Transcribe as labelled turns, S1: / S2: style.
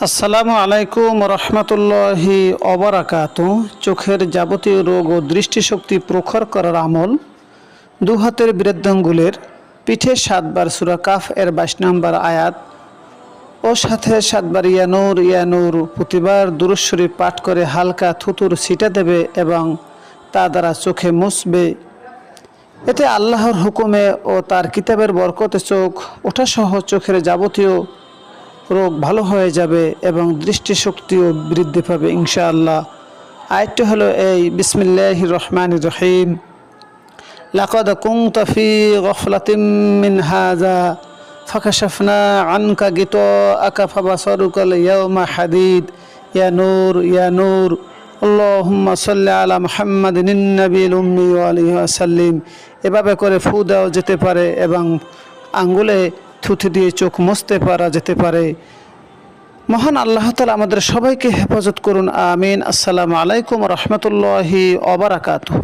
S1: আসসালামু আলাইকুম রহমতুল্লাহি অবরাকাতু। চোখের যাবতীয় রোগ ও দৃষ্টিশক্তি প্রখর করার আমল। দু হাতের বৃদ্ধাঙ্গুলের পিঠে 7 বার সূরা কাফ এর 22 নম্বর আয়াত ও সাথে 7 বার ইয়ানুর ইয়ানুর প্রতিবার দুরূদ শরীফ পাঠ করে হালকা থুতুর ছিটা দেবে এবং তা দ্বারা চোখে মুছবে। এতে আল্লাহর হুকুমে ও তার কিতাবের বরকতে চোখ ওঠা সহ চোখের যাবতীয় রোগ ভালো হয়ে যাবে এবং দৃষ্টিশক্তিও বৃদ্ধি পাবে ইনশাআল্লাহ। আয়াতটি হলো এই, বিসমিল্লাহির রহমানির রহিম। লাকাদ কুনতা ফি গফলাতিন মিন হাযা ফাকাশাফনা আনকা গিতাআকা ফাবাসারুকাল ইয়াওমা হাদীদ ইয়া নূর ইয়া নূর আল্লাহুম্মা সাল্লি আলা মুহাম্মাদিন নাবিয়িল উম্মি ওয়া আলিহি ওয়াসাল্লিম। এভাবে করে ফু দেওয়া যেতে পারে এবং আঙ্গুলে থুথু দিয়ে চোখ মুছতে পারা যেতে পারে। মহান আল্লাহ তাআলা আমাদের সবাইকে হেফাজত করুন, আমিন। আসসালামু আলাইকুম রহমতুল্লাহি ওয়া বারাকাতুহু।